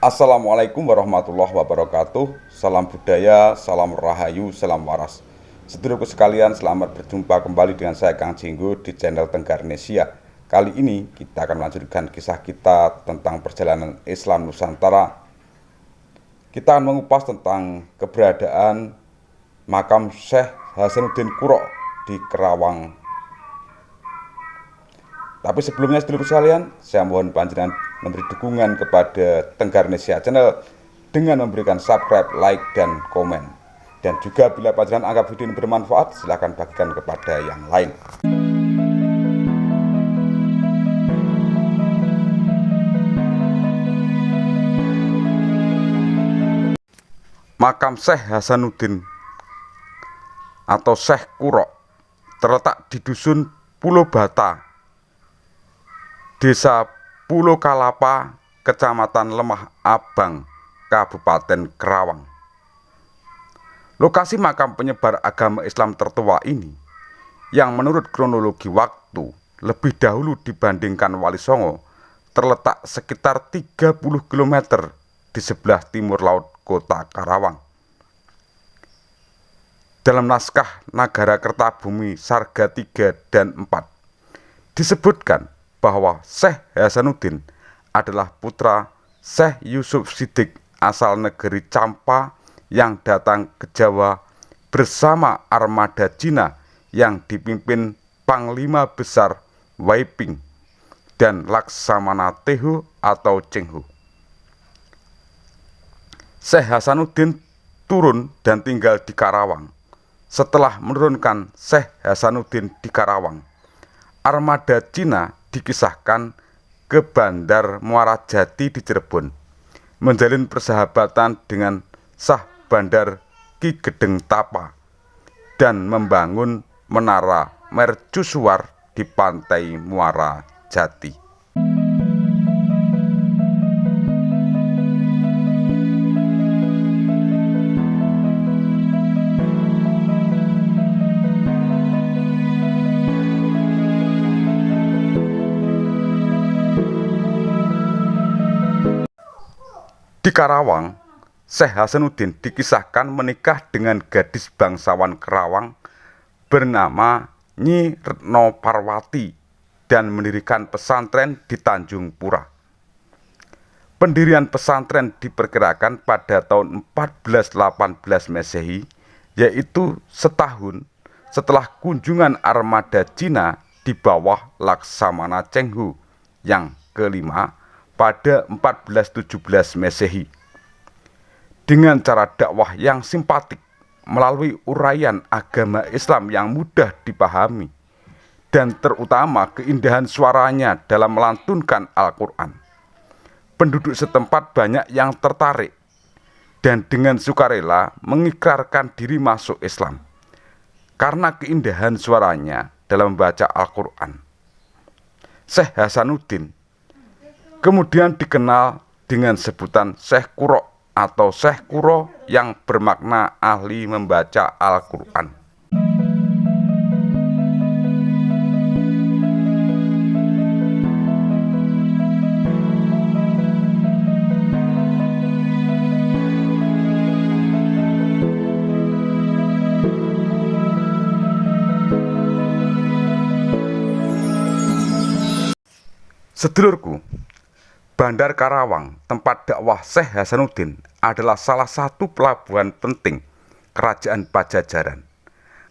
Assalamualaikum warahmatullahi wabarakatuh. Salam budaya, salam rahayu, salam waras. Sedulurku sekalian, selamat berjumpa kembali dengan saya Kang Jenggo di channel Tenggarnesia. Kali ini kita akan melanjutkan kisah kita tentang perjalanan Islam Nusantara. Kita akan mengupas tentang keberadaan makam Syekh Hasanuddin Qura di Kerawang. Tapi sebelumnya sedulur sekalian, saya mohon panjenengan memberi dukungan kepada Tenggarnesia Channel dengan memberikan subscribe, like, dan komen. Dan juga bila panjenengan anggap video ini bermanfaat, silahkan bagikan kepada yang lain. Makam Syekh Hasanuddin atau Syekh Qura terletak di dusun Pulau Bata, Desa Pulau Kalapa, Kecamatan Lemah Abang, Kabupaten Kerawang. Lokasi makam penyebar agama Islam tertua ini, yang menurut kronologi waktu lebih dahulu dibandingkan Wali Songo, terletak sekitar 30 km di sebelah timur laut kota Karawang. Dalam naskah Nagara Kertabumi Sarga 3 dan 4 disebutkan bahwa Syekh Hasanuddin adalah putra Syekh Yusuf Siddiq asal negeri Campa yang datang ke Jawa bersama armada Cina yang dipimpin Panglima Besar Waiping dan Laksamana Tehu atau Chenghu. Syekh Hasanuddin turun dan tinggal di Karawang. Setelah menurunkan Syekh Hasanuddin di Karawang, armada Cina dikisahkan ke Bandar Muara Jati di Cirebon, menjalin persahabatan dengan Sah Bandar Ki Gedeng Tapa, dan membangun menara mercusuar di pantai Muara Jati. Di Karawang, Syekh Hasanuddin dikisahkan menikah dengan gadis bangsawan Kerawang bernama Nyi Retno Parwati dan mendirikan pesantren di Tanjung Pura. Pendirian pesantren diperkirakan pada tahun 1418 Masehi, yaitu setahun setelah kunjungan armada Cina di bawah Laksamana Chenghu yang kelima pada 1417 Masehi. Dengan cara dakwah yang simpatik melalui uraian agama Islam yang mudah dipahami dan terutama keindahan suaranya dalam melantunkan Al-Quran, penduduk setempat banyak yang tertarik dan dengan sukarela mengikrarkan diri masuk Islam karena keindahan suaranya dalam membaca Al-Quran. Syekh Hasanuddin kemudian dikenal dengan sebutan Syekh Qura atau Syekh Qura yang bermakna ahli membaca Al-Quran. Sedulurku, Bandar Karawang, tempat dakwah Syekh Hasanuddin, adalah salah satu pelabuhan penting Kerajaan Pajajaran.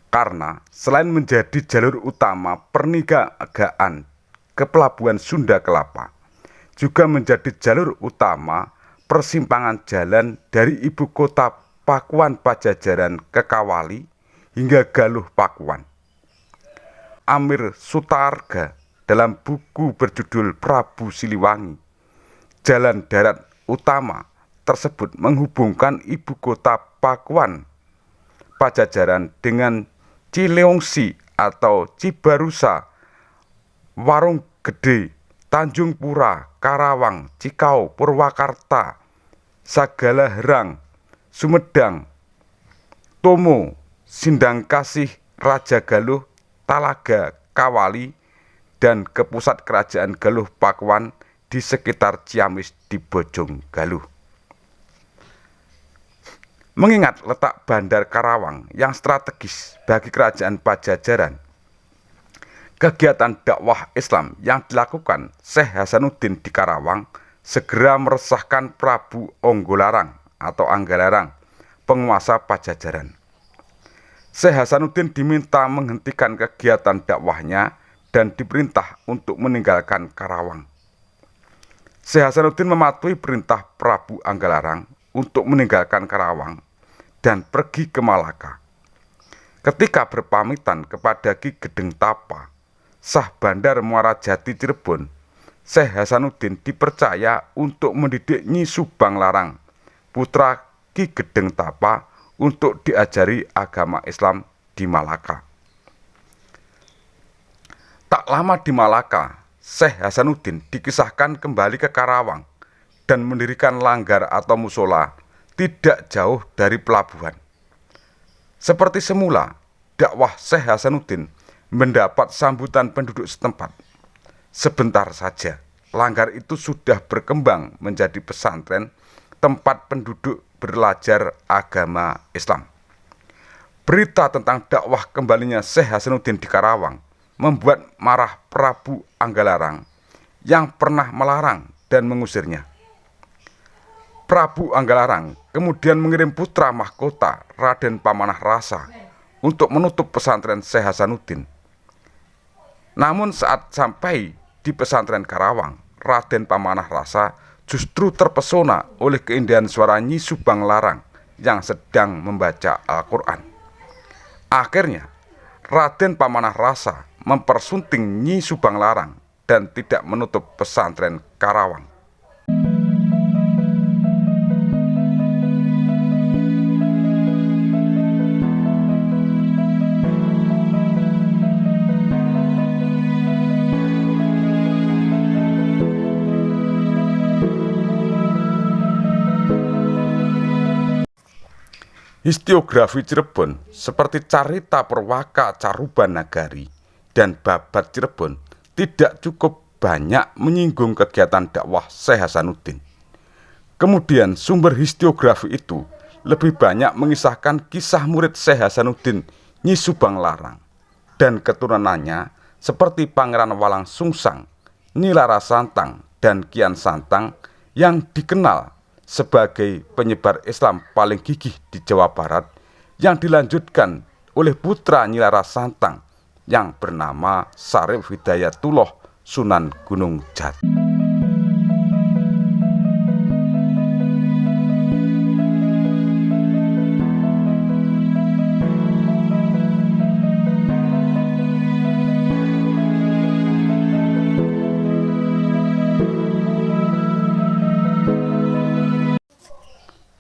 Karena selain menjadi jalur utama perniagaan ke pelabuhan Sunda Kelapa, juga menjadi jalur utama persimpangan jalan dari ibu kota Pakuan Pajajaran ke Kawali hingga Galuh Pakuan. Amir Sutarga dalam buku berjudul Prabu Siliwangi, jalan darat utama tersebut menghubungkan ibu kota Pakuan Pajajaran dengan Cileungsi atau Cibarusa, Warung Gede, Tanjung Pura, Karawang, Cikau, Purwakarta, Sagalaherang, Sumedang, Tomo, Sindangkasih, Raja Galuh, Talaga, Kawali, dan ke pusat kerajaan Galuh Pakuan di sekitar Ciamis di Bojong Galuh. Mengingat letak Bandar Karawang yang strategis bagi kerajaan Pajajaran, kegiatan dakwah Islam yang dilakukan Syekh Hasanuddin di Karawang segera meresahkan Prabu Onggolarang atau Anggalarang, penguasa Pajajaran. Syekh Hasanuddin diminta menghentikan kegiatan dakwahnya dan diperintah untuk meninggalkan Karawang. Syekh Hasanuddin mematuhi perintah Prabu Anggalarang untuk meninggalkan Karawang dan pergi ke Malaka. Ketika berpamitan kepada Ki Gedeng Tapa, Sah Bandar Muara Jati Cirebon, Syekh Hasanuddin dipercaya untuk mendidik Nyi Subang Larang, putra Ki Gedeng Tapa, untuk diajari agama Islam di Malaka. Tak lama di Malaka, Syekh Hasanuddin dikisahkan kembali ke Karawang dan mendirikan langgar atau musola tidak jauh dari pelabuhan. Seperti semula, dakwah Syekh Hasanuddin mendapat sambutan penduduk setempat. Sebentar saja, langgar itu sudah berkembang menjadi pesantren tempat penduduk belajar agama Islam. Berita tentang dakwah kembalinya Syekh Hasanuddin di Karawang membuat marah Prabu Anggalarang yang pernah melarang dan mengusirnya. Prabu Anggalarang kemudian mengirim putra mahkota Raden Pamanah Rasa untuk menutup pesantren Syekh Hasanuddin. Namun saat sampai di pesantren Karawang, Raden Pamanah Rasa justru terpesona oleh keindahan suara Nyi Subang Larang yang sedang membaca Al-Quran. Akhirnya, Raden Pamanah Rasa mempersunting Nyi Subang Larang dan tidak menutup pesantren Karawang. Historiografi Cirebon seperti Carita Perwaka Caruban Nagari dan Babat Cirebon tidak cukup banyak menyinggung kegiatan dakwah Syekh Hasanuddin. Kemudian sumber historiografi itu lebih banyak mengisahkan kisah murid Syekh Hasanuddin Nyi Subang Larang dan keturunannya seperti Pangeran Walang Sungsang, Nyi Larasantang, dan Kian Santang yang dikenal sebagai penyebar Islam paling gigih di Jawa Barat, yang dilanjutkan oleh putra Nyi Larasantang yang bernama Syarif Hidayatullah Sunan Gunung Jati.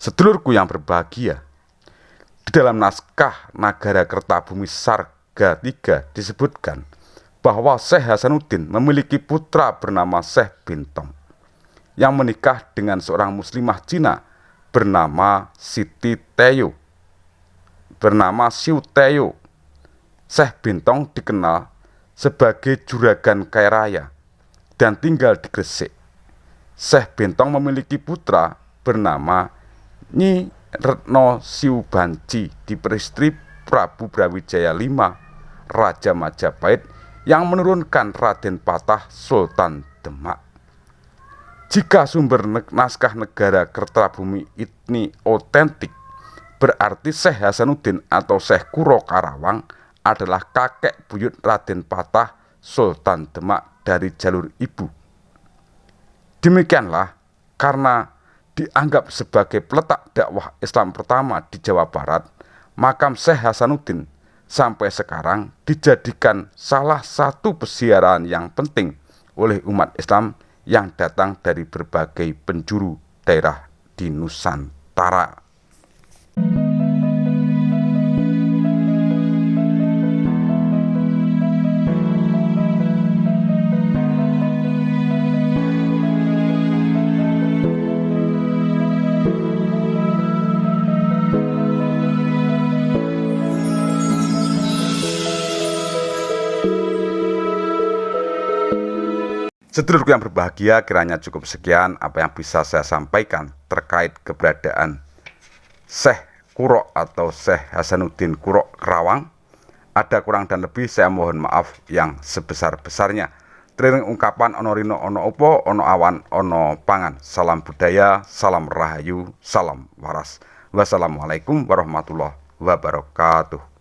Sedulurku yang berbahagia, di dalam naskah Nagara Kertabumi Sarga III disebutkan bahwa Syekh Hasanuddin memiliki putra bernama Syekh Bintong yang menikah dengan seorang muslimah Cina bernama Siti Teyo. Syekh Bintong dikenal sebagai juragan kaya raya dan tinggal di Gresik. Syekh Bintong memiliki putra bernama Nyi Retno Siubanci, diperistri Prabu Brawijaya V, Raja Majapahit yang menurunkan Raden Patah Sultan Demak. Jika sumber naskah Negara Kertabumi ini otentik, berarti Syekh Hasanuddin atau Syekh Kuro Karawang adalah kakek buyut Raden Patah Sultan Demak dari jalur ibu. Demikianlah karena dianggap sebagai peletak dakwah Islam pertama di Jawa Barat, makam Syekh Hasanuddin sampai sekarang dijadikan salah satu pesiaran yang penting oleh umat Islam yang datang dari berbagai penjuru daerah di Nusantara. Sedulurku yang berbahagia, kiranya cukup sekian apa yang bisa saya sampaikan terkait keberadaan Syekh Kuro atau Syekh Hasanuddin Kuro Kerawang. Ada kurang dan lebih saya mohon maaf yang sebesar-besarnya. Training ungkapan ono rino ono opo ono awan ono pangan. Salam budaya, salam rahayu, salam waras. Wassalamualaikum warahmatullahi wabarakatuh.